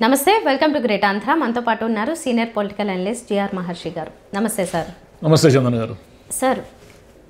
నమస్తే welcome to great Andhra మనతో పాటు ఉన్నారు సీనియర్ పొలిటికల్ అనలిస్ట్ జిఆర్ మహర్షి గారు. నమస్తే సార్. నమస్తే చందన్ గారు. సార్,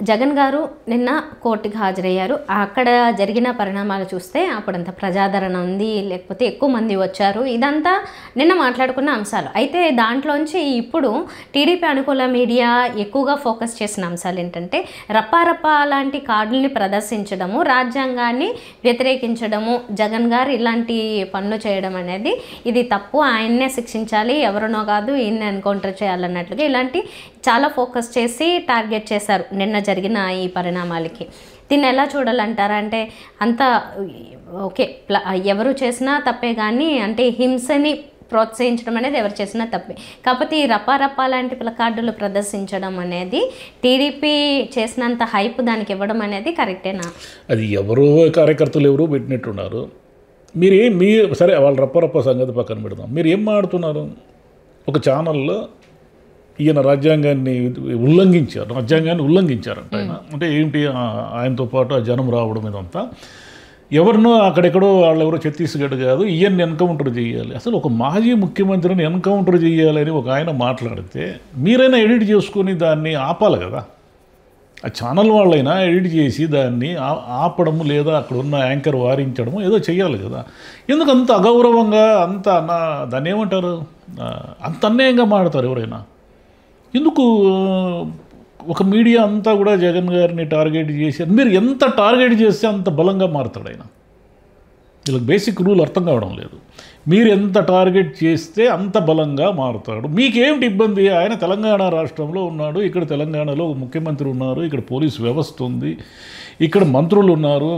జగన్ గారు నిన్న కోర్టుకి హాజరయ్యారు. అక్కడ జరిగిన పరిణామాలు చూస్తే అప్పుడంత ప్రజాదరణ ఉంది, లేకపోతే ఎక్కువ మంది వచ్చారు, ఇదంతా నిన్న మాట్లాడుకున్న అంశాలు. అయితే దాంట్లోంచి ఇప్పుడు టీడీపీ అనుకూల మీడియా ఎక్కువగా ఫోకస్ చేసిన అంశాలు ఏంటంటే రప్పారప్ప లాంటి కార్డుల్ని ప్రదర్శించడము, రాజ్యాంగాన్ని వ్యతిరేకించడము, జగన్ గారు ఇలాంటి పనులు చేయడం అనేది ఇది తప్పు, ఆయన్నే శిక్షించాలి, ఎవరినో కాదు ఈయన్ని ఎన్కౌంటర్ చేయాలన్నట్లుగా ఇలాంటి చాలా ఫోకస్ చేసి టార్గెట్ చేశారు నిన్న జరిగిన ఈ పరిణామాలకి. దీన్ని ఎలా చూడాలంటారా? అంటే అంత ఓకే, ఎవరు చేసినా తప్పే, కానీ అంటే హింసని ప్రోత్సహించడం అనేది ఎవరు చేసినా తప్పే. కాకపోతే ఈ రప్పారప్ప లాంటి ప్లకార్డులు ప్రదర్శించడం అనేది టీడీపీ చేసినంత హైప్ దానికి ఇవ్వడం అనేది కరెక్టేనా? అది ఎవరో కార్యకర్తలు ఎవరో పెట్టినట్టున్నారు. సరే వాళ్ళ రప్పరప్ప సంగతి పక్కన పెడదాం. మీరు ఏం మాడుతున్నారు? ఒక ఛానల్లో ఈయన రాజ్యాంగాన్ని ఉల్లంఘించారంట ఆయన. అంటే ఏంటి, ఆయనతో పాటు ఆ జనం రావడం ఇదంతా ఎవరినో అక్కడెక్కడో వాళ్ళెవరో ఛత్తీస్గఢ్ కాదు, ఈయన్ని ఎన్కౌంటర్ చేయాలి. అసలు ఒక మాజీ ముఖ్యమంత్రిని ఎన్కౌంటర్ చేయాలని ఒక ఆయన మాట్లాడితే మీరైనా ఎడిట్ చేసుకొని దాన్ని ఆపాలి కదా. ఆ ఛానల్ వాళ్ళైనా ఎడిట్ చేసి దాన్ని ఆపడము, లేదా అక్కడ ఉన్న యాంకర్ వారించడము ఏదో చేయాలి కదా. ఎందుకు అంత అగౌరవంగా దాన్ని ఏమంటారు, అంత అన్యాయంగా మాడతారు ఎవరైనా? ఎందుకు ఒక మీడియా అంతా కూడా జగన్ గారిని టార్గెట్ చేశారు? మీరు ఎంత టార్గెట్ చేస్తే అంత బలంగా మారుతాడు ఆయన. వీళ్ళకి బేసిక్ రూల్ అర్థం కావడం లేదు. మీరు ఎంత టార్గెట్ చేస్తే అంత బలంగా మారుతాడు. మీకేమిటి ఇబ్బంది? ఆయన తెలంగాణ రాష్ట్రంలో ఉన్నాడు, ఇక్కడ తెలంగాణలో ముఖ్యమంత్రి ఉన్నారు, ఇక్కడ పోలీసు వ్యవస్థ ఉంది, ఇక్కడ మంత్రులు ఉన్నారు,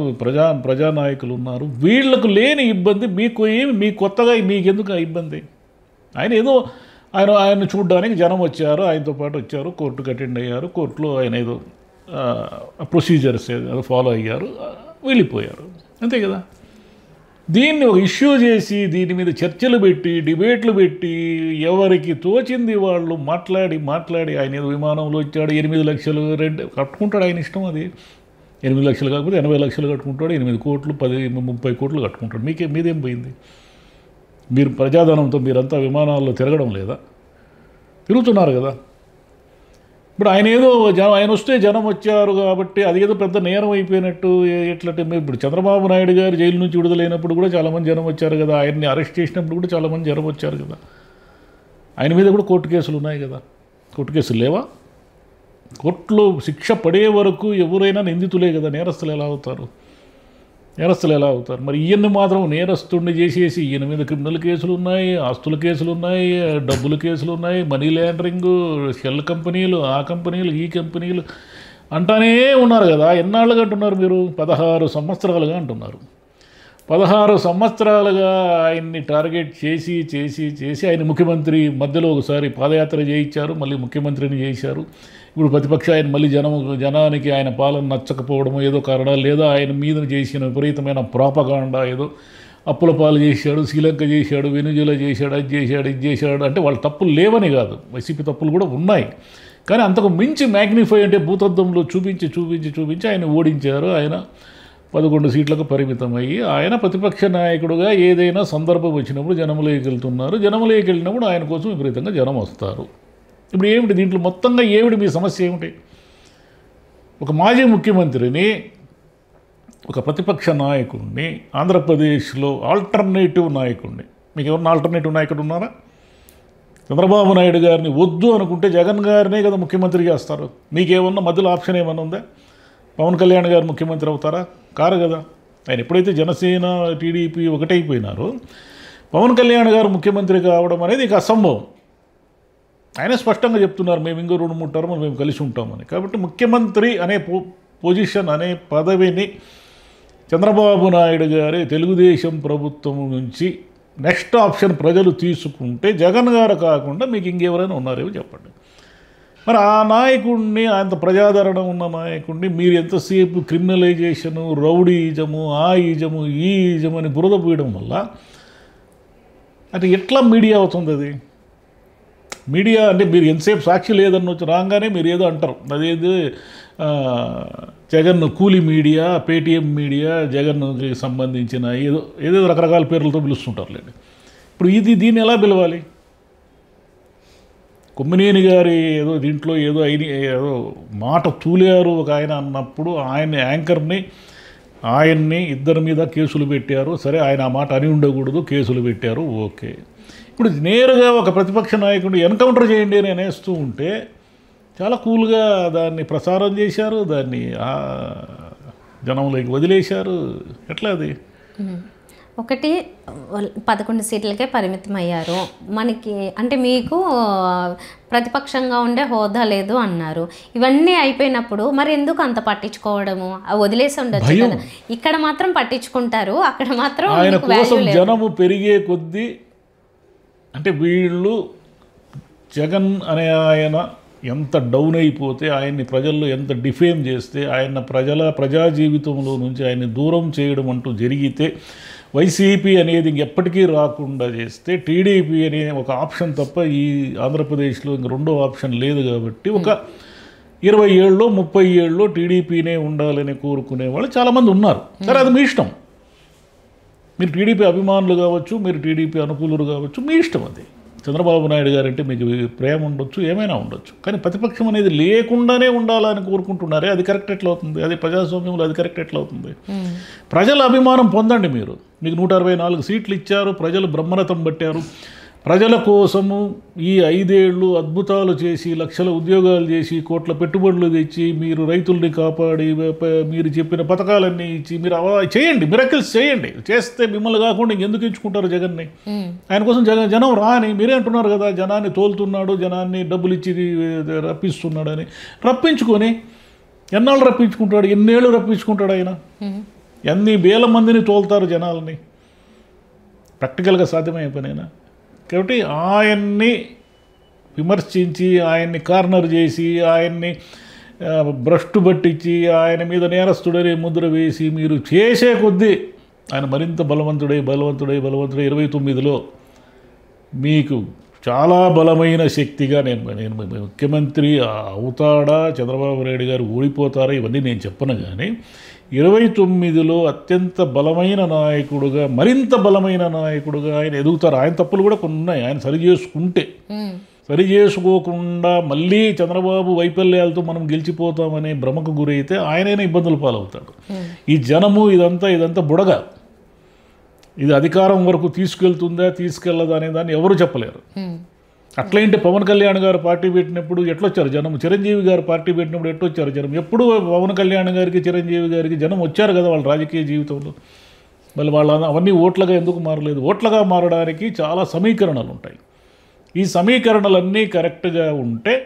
ప్రజానాయకులు ఉన్నారు. వీళ్లకు లేని ఇబ్బంది మీకు కొత్తగా మీకెందుకు ఆ ఇబ్బంది? ఆయన చూడడానికి జనం వచ్చారు, ఆయనతో పాటు వచ్చారు, కోర్టుకు అటెండ్ అయ్యారు, కోర్టులో ఆయన ఏదో ప్రొసీజర్స్ ఏదో ఫాలో అయ్యారు, వెళ్ళిపోయారు, అంతే కదా. దీన్ని ఒక ఇష్యూ చేసి దీని మీద చర్చలు పెట్టి డిబేట్లు పెట్టి ఎవరికి తోచింది వాళ్ళు మాట్లాడి ఆయన ఏదో విమానంలో వచ్చాడు, 8 లక్షలు రెంట్ కట్టుకుంటాడు, ఆయన ఇష్టం అది. 8 లక్షలు కాకపోతే 80 లక్షలు కట్టుకుంటాడు, 8 కోట్లు 30 కోట్లు కట్టుకుంటాడు. మీదేం పోయింది? మీరు ప్రజాధనంతో మీరంతా విమానాల్లో తిరగడం లేదా? తిరుగుతున్నారు కదా. ఇప్పుడు ఆయన వస్తే జనం వచ్చారు కాబట్టి అది ఏదో పెద్ద నేరం అయిపోయినట్టు ఎట్లంటే, ఇప్పుడు చంద్రబాబు నాయుడు గారు జైలు నుంచి విడుదలైనప్పుడు కూడా చాలామంది జనం వచ్చారు కదా, ఆయన్ని అరెస్ట్ చేసినప్పుడు కూడా చాలామంది జనం వచ్చారు కదా. ఆయన మీద కూడా కోర్టు కేసులు ఉన్నాయి కదా. కోర్టు కేసులు లేవా? కోర్టులో శిక్ష పడే వరకు ఎవరైనా నిందితులే కదా, నేరస్తులు ఎలా అవుతారు? మరి ఈయన్ని మాత్రం నేరస్తుడిని చేసేసి ఈయన మీద క్రిమినల్ కేసులు ఉన్నాయి, ఆస్తుల కేసులు ఉన్నాయి, డబ్బుల కేసులు ఉన్నాయి, మనీ లాండరింగు, షెల్ కంపెనీలు, ఆ కంపెనీలు, ఈ కంపెనీలు అంటానే ఉన్నారు కదా. ఎన్నాళ్ళుగా అంటున్నారు మీరు? 16 సంవత్సరాలుగా అంటున్నారు. 16 సంవత్సరాలుగా ఆయన్ని టార్గెట్ చేసి ఆయన ముఖ్యమంత్రి మధ్యలో ఒకసారి పాదయాత్ర చేయించారు, మళ్ళీ ముఖ్యమంత్రిని చేశారు. ఇప్పుడు ప్రతిపక్ష ఆయన మళ్ళీ జనానికి ఆయన పాలన నచ్చకపోవడం ఏదో కారణాలు, లేదా ఆయన మీద చేసిన విపరీతమైన ప్రాపగాండా, ఏదో అప్పుల పాలు చేశాడు, శ్రీలంక చేశాడు, వెనుజులా చేశాడు, ఇది చేశాడు అంటే వాళ్ళ తప్పులు లేవని కాదు, వైసీపీ తప్పులు కూడా ఉన్నాయి. కానీ అంతకు మించి మ్యాగ్నిఫై అంటే భూతద్దంలో చూపించి ఆయన ఓడించారు. ఆయన 11 సీట్లకు పరిమితమయ్యి ఆయన ప్రతిపక్ష నాయకుడుగా ఏదైనా సందర్భం వచ్చినప్పుడు జనంలోకి వెళ్తున్నారు. జనంలోకి వెళ్ళినప్పుడు ఆయన కోసం విపరీతంగా జనం వస్తారు. ఇప్పుడు ఏమిటి దీంట్లో మొత్తంగా మీ సమస్య ఏమిటి? ఒక మాజీ ముఖ్యమంత్రిని, ఒక ప్రతిపక్ష నాయకుడిని, ఆంధ్రప్రదేశ్లో ఆల్టర్నేటివ్ నాయకుడిని, మీకు ఎవరన్నా ఆల్టర్నేటివ్ నాయకుడు ఉన్నారా? చంద్రబాబు నాయుడు గారిని వద్దు అనుకుంటే జగన్ గారినే కదా ముఖ్యమంత్రి చేస్తారు. మీకేమన్నా మధ్యలో ఆప్షన్ ఏమన్నా ఉందా? పవన్ కళ్యాణ్ గారు ముఖ్యమంత్రి అవుతారా? కారు కదా. ఆయన ఎప్పుడైతే జనసేన టీడీపీ ఒకటైపోయినారో పవన్ కళ్యాణ్ గారు ముఖ్యమంత్రి కావడం అనేది ఇక అసంభవం. ఆయన స్పష్టంగా చెప్తున్నారు, మేము ఇంకో 2-3 టర్ములు మేము కలిసి ఉంటామని. కాబట్టి ముఖ్యమంత్రి అనే పొజిషన్ అనే పదవిని చంద్రబాబు నాయుడు గారి తెలుగుదేశం ప్రభుత్వం నుంచి నెక్స్ట్ ఆప్షన్ ప్రజలు తీసుకుంటే జగన్ గారు కాకుండా మీకు ఇంకెవరైనా ఉన్నారేమో చెప్పండి. మరి ఆ నాయకుడిని, అంత ప్రజాదరణ ఉన్న నాయకుడిని మీరు ఎంతసేపు క్రిమినలైజేషను, రౌడీయిజము, ఆ ఈజము, ఈ ఈజము అని బురద పోయడం వల్ల అంటే ఎట్లా మీడియా అవుతుంది? అది మీడియా అంటే మీరు ఎంతసేపు సాక్షి లేదన్న వచ్చి రాగానే మీరు ఏదో అంటారు, అదేది జగన్ కూలీ మీడియా, పేటీఎం మీడియా, జగన్కి సంబంధించిన ఏదో రకరకాల పేర్లతో పిలుస్తుంటారులేండి. ఇప్పుడు దీన్ని ఎలా పిలవాలి? కొమ్మినేని గారి ఏదో దీంట్లో ఏదో మాట తూలారు ఒక ఆయన అన్నప్పుడు ఆయన్ని ఇద్దరి మీద కేసులు పెట్టారు. సరే, ఆయన ఆ మాట అని ఉండకూడదు, కేసులు పెట్టారు, ఓకే. ఇప్పుడు నేరుగా ఒక ప్రతిపక్ష నాయకుడు ఎన్కౌంటర్ చేయండి అని అనేస్తూ ఉంటే చాలా కూల్గా దాన్ని ప్రసారం చేశారు, దాన్ని జనంలోకి వదిలేశారు. ఎట్లా అది? ఒకటి 11 సీట్లకే పరిమితం అయ్యారు. మనకి అంటే మీకు ప్రతిపక్షంగా ఉండే హోదా లేదు అన్నారు. ఇవన్నీ అయిపోయినప్పుడు మరి ఎందుకు అంత పట్టించుకోవడము? వదిలేసి ఉండొచ్చు కదా. ఇక్కడ మాత్రం పట్టించుకుంటారు, అక్కడ మాత్రం ఆయన కోసం జనము పెరిగే కొద్దీ, అంటే వీళ్ళు జగన్ అనే ఆయన ఎంత డౌన్ అయిపోతే, ఆయన్ని ప్రజల్లో ఎంత డిఫేమ్ చేస్తే, ప్రజా జీవితంలో నుంచి ఆయన్ని దూరం చేయడం అంటూ జరిగితే, వైసీపీ అనేది ఎప్పటికీ రాకుండా చేస్తే, టీడీపీ అనే ఒక ఆప్షన్ తప్ప ఈ ఆంధ్రప్రదేశ్లో ఇంక రెండో ఆప్షన్ లేదు. కాబట్టి ఒక 20 ఏళ్ళలో 30 ఏళ్ళలో టీడీపీనే ఉండాలని కోరుకునే వాళ్ళు చాలామంది ఉన్నారు. సరే, అది మీ ఇష్టం. మీరు టీడీపీ అభిమానులు కావచ్చు, మీరు టీడీపీ అనుకూలులు కావచ్చు, మీ ఇష్టం. అది చంద్రబాబు నాయుడు గారంటే మీకు ప్రేమ ఉండొచ్చు, ఏమైనా ఉండొచ్చు. కానీ ప్రతిపక్షం అనేది లేకుండానే ఉండాలని కోరుకుంటున్నారే, అది కరెక్ట్ ఎట్లా అవుతుంది? అది ప్రజాస్వామ్యంలో అది కరెక్ట్ ఎట్లా అవుతుంది? ప్రజల అభిమానం పొందండి. మీకు 164 సీట్లు ఇచ్చారు, ప్రజలు బ్రహ్మరథం పట్టారు. ప్రజల కోసము ఈ 5 ఏళ్ళు అద్భుతాలు చేసి, లక్షల ఉద్యోగాలు చేసి, కోట్ల పెట్టుబడులు తెచ్చి, మీరు రైతుల్ని కాపాడి, మీరు చెప్పిన పథకాలన్నీ ఇచ్చి, మీరు చేయండి, మిరకిల్స్ చేయండి. చేస్తే మిమ్మల్ని కాకుండా ఎందుకు ఎంచుకుంటారు జగన్ని? ఆయన కోసం జనం రాని మీరే అంటున్నారు కదా, జనాన్ని తోలుతున్నాడు, జనాన్ని డబ్బులు ఇచ్చి రప్పిస్తున్నాడని. రప్పించుకొని ఎన్నాళ్ళు రప్పించుకుంటాడు? ఎన్నేళ్ళు రప్పించుకుంటాడు ఆయన? ఎన్ని వేల మందిని తోలుతారు జనాలని? ప్రాక్టికల్గా సాధ్యమయ్యే పనేనా? కాబట్టి ఆయన్ని విమర్శించి, ఆయన్ని కార్నర్ చేసి, ఆయన్ని భ్రష్టు పట్టించి, ఆయన మీద నేరస్తుడని ముద్ర వేసి మీరు చేసే కొద్దీ ఆయన మరింత బలవంతుడై 29లో మీకు చాలా బలమైన శక్తిగా నేను ముఖ్యమంత్రి అవుతాడా, చంద్రబాబు నాయుడు గారు ఓడిపోతారా, ఇవన్నీ నేను చెప్పను. కానీ 29లో అత్యంత బలమైన నాయకుడుగా, మరింత బలమైన నాయకుడుగా ఆయన ఎదుగుతారు. ఆయన తప్పులు కూడా కొన్ని ఉన్నాయి. ఆయన సరి చేసుకోకుండా మళ్ళీ చంద్రబాబు వైఫల్యాలతో మనం గెలిచిపోతామనే భ్రమకు గురైతే ఆయనైనా ఇబ్బందుల పాలవుతాడు. ఈ జనము ఇదంతా బుడగ. ఇది అధికారం వరకు తీసుకెళ్ళదా అనే దాన్ని ఎవరు చెప్పలేరు. అట్లయింటే పవన్ కళ్యాణ్ గారు పార్టీ పెట్టినప్పుడు ఎట్లొచ్చారు జనం? చిరంజీవి గారు పార్టీ పెట్టినప్పుడు ఎట్లొచ్చారు జనం? ఎప్పుడు పవన్ కళ్యాణ్ గారికి, చిరంజీవి గారికి జనం వచ్చారు కదా వాళ్ళ రాజకీయ జీవితంలో. మళ్ళీ అవన్నీ ఓట్లుగా ఎందుకు మారలేదు? ఓట్లుగా మారడానికి చాలా సమీకరణలు ఉంటాయి. ఈ సమీకరణలన్నీ కరెక్ట్గా ఉంటే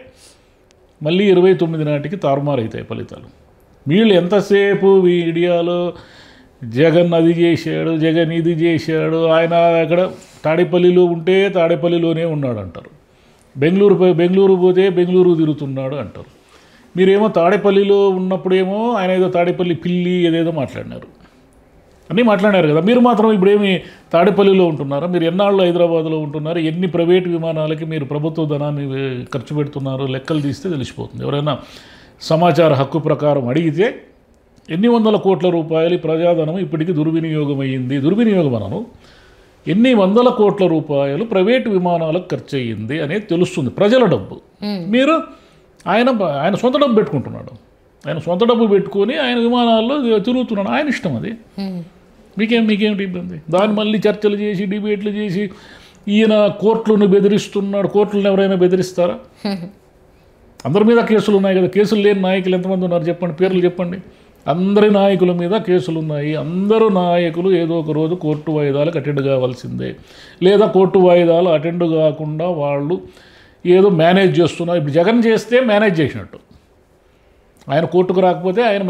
మళ్ళీ 29 నాటికి తారుమారైతాయి ఫలితాలు. వీళ్ళు ఎంతసేపు మీడియాలో జగన్ అది చేశాడు, జగన్ ఇది చేశాడు, ఆయన అక్కడ తాడేపల్లిలో ఉంటే తాడేపల్లిలోనే ఉన్నాడు అంటారు, బెంగళూరు పోతే బెంగళూరు తిరుగుతున్నాడు అంటారు. మీరేమో తాడేపల్లిలో ఉన్నప్పుడేమో ఆయన ఏదో తాడేపల్లి పిల్లి ఏదేదో మాట్లాడినారు, అన్నీ మాట్లాడారు కదా. మీరు మాత్రం ఇప్పుడేమి తాడేపల్లిలో ఉంటున్నారా? మీరు ఎన్నాళ్ళు హైదరాబాద్లో ఉంటున్నారు? ఎన్ని ప్రైవేటు విమానాలకి మీరు ప్రభుత్వ ధనాన్ని ఖర్చు పెడుతున్నారు? లెక్కలు తీస్తే తెలిసిపోతుంది. ఎవరైనా సమాచార హక్కు ప్రకారం అడిగితే ఎన్ని వందల కోట్ల రూపాయలు ప్రజాధనం ఇప్పటికీ దుర్వినియోగం అయ్యింది. దుర్వినియోగం అనను, ఎన్ని వందల కోట్ల రూపాయలు ప్రైవేటు విమానాలకు ఖర్చు అయ్యింది అనేది తెలుస్తుంది. ప్రజల డబ్బు. మీరు ఆయన సొంత డబ్బు పెట్టుకుంటున్నాడు. ఆయన సొంత డబ్బు పెట్టుకొని ఆయన విమానాల్లో తిరుగుతున్నాడు. ఆయన ఇష్టం అది. మీకేమిటి ఇబ్బంది? దాన్ని మళ్ళీ చర్చలు చేసి, డిబేట్లు చేసి, ఈయన కోర్టులను బెదిరిస్తున్నాడు. కోర్టులను ఎవరైనా బెదిరిస్తారా? అందరి మీద కేసులు ఉన్నాయి కదా. కేసులు లేని నాయకులు ఎంతమంది ఉన్నారు చెప్పండి, పేర్లు చెప్పండి. అందరి నాయకుల మీద కేసులు ఉన్నాయి. అందరూ నాయకులు ఏదో ఒక రోజు కోర్టు వాయిదాలకు అటెండ్ కావాల్సిందే, లేదా కోర్టు వాయిదాలు అటెండ్ కాకుండా వాళ్ళు ఏదో మేనేజ్ చేస్తున్నారు. ఇప్పుడు జగన్ చేస్తే మేనేజ్ చేసినట్టు, ఆయన కోర్టుకు రాకపోతే ఆయన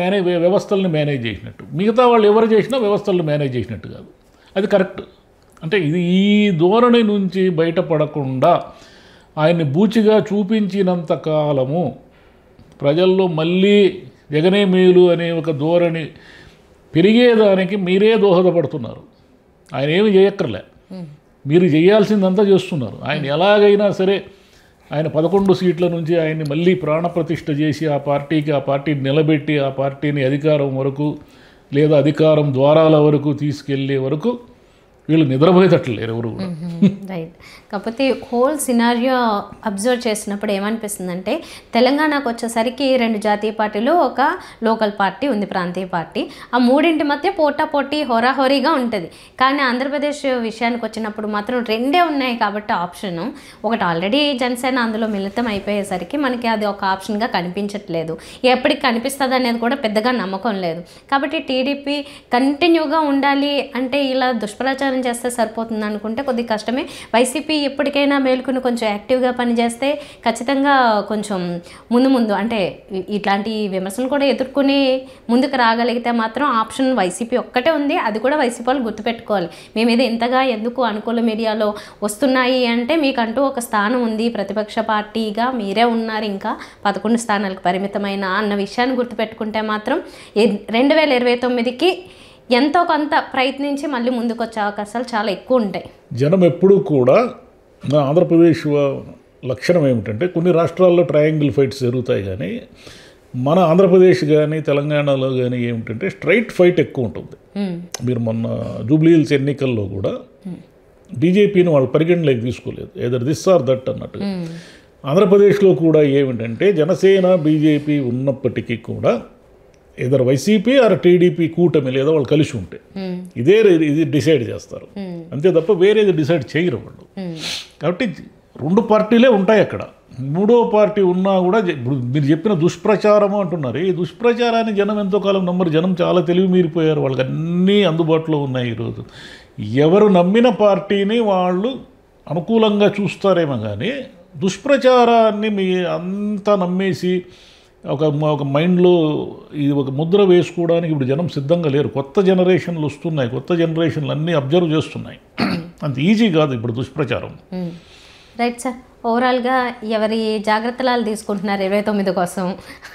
వ్యవస్థలను మేనేజ్ చేసినట్టు. మిగతా వాళ్ళు ఎవరు చేసినా వ్యవస్థలను మేనేజ్ చేసినట్టు కాదు. అది కరెక్ట్. అంటే ఈ ధోరణి నుంచి బయటపడకుండా ఆయన్ని బూచిగా చూపించినంత కాలము ప్రజల్లో మళ్ళీ జగనే మేలు అనే ఒక ధోరణి పెరిగేదానికి మీరే దోహదపడుతున్నారు. ఆయన ఏమి చేయక్కర్లే, మీరు చేయాల్సిందంతా చేస్తున్నారు. ఆయన ఎలాగైనా సరే ఆయన 11 సీట్ల నుంచి ఆయన్ని మళ్ళీ ప్రాణప్రతిష్ఠ చేసి ఆ పార్టీని నిలబెట్టి ఆ పార్టీని అధికారం వరకు లేదా అధికారం ద్వారాల వరకు తీసుకెళ్లే వరకు వీళ్ళు నిద్రపోయేటట్లేరు ఎవరు కూడా. రైట్. కాకపోతే హోల్ సినారియో అబ్జర్వ్ చేసినప్పుడు ఏమనిపిస్తుందంటే తెలంగాణకు వచ్చేసరికి 2 జాతీయ పార్టీలు, ఒక లోకల్ పార్టీ ఉంది, ప్రాంతీయ పార్టీ. ఆ మూడింటి మధ్య పోటాపోటీ హోరాహోరీగా ఉంటుంది. కానీ ఆంధ్రప్రదేశ్ విషయానికి వచ్చినప్పుడు మాత్రం 2 ఉన్నాయి కాబట్టి ఆప్షను. ఒకటి ఆల్రెడీ జనసేన అందులో మిళితం అయిపోయేసరికి మనకి అది ఒక ఆప్షన్గా కనిపించట్లేదు. ఎప్పటికి కనిపిస్తుంది అనేది కూడా పెద్దగా నమ్మకం లేదు. కాబట్టి టీడీపీ కంటిన్యూగా ఉండాలి అంటే ఇలా దుష్ప్రచారం చేస్తే సరిపోతుంది అనుకుంటే కొద్దిగా కష్టమే. వైసీపీ ఎప్పటికైనా మేలుకుని కొంచెం యాక్టివ్గా పనిచేస్తే ఖచ్చితంగా కొంచెం ముందు అంటే ఇట్లాంటి విమర్శలు కూడా ఎదుర్కొని ముందుకు రాగలిగితే మాత్రం ఆప్షన్ వైసీపీ ఒక్కటే ఉంది. అది కూడా వైసీపీ వాళ్ళు గుర్తుపెట్టుకోవాలి. మేము ఇది ఇంతగా ఎందుకు అనుకూల మీడియాలో వస్తున్నాయి అంటే మీకంటూ ఒక స్థానం ఉంది, ప్రతిపక్ష పార్టీగా మీరే ఉన్నారు, ఇంకా 11 స్థానాలకు పరిమితమైన అన్న విషయాన్ని గుర్తుపెట్టుకుంటే మాత్రం 2029కి ఎంతో కొంత ప్రయత్నించి మళ్ళీ ముందుకు వచ్చే అవకాశాలు చాలా ఎక్కువ ఉంటాయి. జనం ఎప్పుడూ కూడా మన ఆంధ్రప్రదేశ్ లక్షణం ఏమిటంటే కొన్ని రాష్ట్రాల్లో ట్రయాంగిల్ ఫైట్స్ జరుగుతాయి, కానీ మన ఆంధ్రప్రదేశ్ కానీ తెలంగాణలో కానీ ఏమిటంటే స్ట్రైట్ ఫైట్ ఎక్కువ ఉంటుంది. మీరు మొన్న జూబ్లీ హిల్స్ ఎన్నికల్లో కూడా బీజేపీని వాళ్ళు పరిగణలోకి తీసుకోలేదు, ఏదర్ దిస్ ఆర్ దట్ అన్నట్టుగా. ఆంధ్రప్రదేశ్లో కూడా ఏమిటంటే జనసేన బీజేపీ ఉన్నప్పటికీ కూడా ఏదర్ వైసీపీ ఆర్ టీడీపీ కూటమి లేదా వాళ్ళు కలిసి ఉంటే ఇది డిసైడ్ చేస్తారు, అంతే తప్ప వేరేది డిసైడ్ చేయరు వాళ్ళు. కాబట్టి 2 పార్టీలే ఉంటాయి అక్కడ. 3వ పార్టీ ఉన్నా కూడా ఇప్పుడు మీరు చెప్పిన దుష్ప్రచారము అంటున్నారు. ఈ దుష్ప్రచారాన్ని జనం ఎంతో కాలం నమ్మరు. జనం చాలా తెలివి మీరిపోయారు, వాళ్ళకి అన్నీ అందుబాటులో ఉన్నాయి ఈరోజు. ఎవరు నమ్మిన పార్టీని వాళ్ళు అనుకూలంగా చూస్తారేమో కానీ దుష్ప్రచారాన్ని మీ అంతా నమ్మేసి ఒక మైండ్లో ఇది ఒక ముద్ర వేసుకోవడానికి ఇప్పుడు జనం సిద్ధంగా లేరు. కొత్త జనరేషన్లు వస్తున్నాయి, కొత్త జనరేషన్లు అన్నీ అబ్జర్వ్ చేస్తున్నాయి. అంత ఈజీ కాదు ఇప్పుడు దుష్ప్రచారం. Right sir. ఓవరాల్గా ఎవరి జాగ్రత్తలు తీసుకుంటున్నారు 29 కోసం,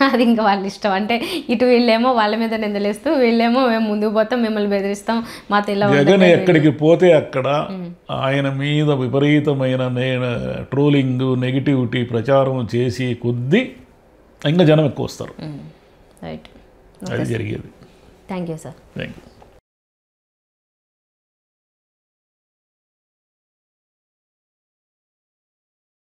అది ఇంకా వాళ్ళ ఇష్టం. అంటే ఇటు వీళ్ళేమో వాళ్ళ మీద నిందలేస్తూ, వీళ్ళేమో మేము ముందుకు పోతాం, మిమ్మల్ని బెదిరిస్తాం, మా తెల్ల జగన్ ఎక్కడికి పోతే అక్కడ ఆయన మీద విపరీతమైన ట్రోలింగ్ నెగిటివిటీ ప్రచారం చేసి కొద్దీ ఇంకా జనం ఎక్కువ వస్తారు. రైట్. అది జరిగేది. Thank you sir. Thank you.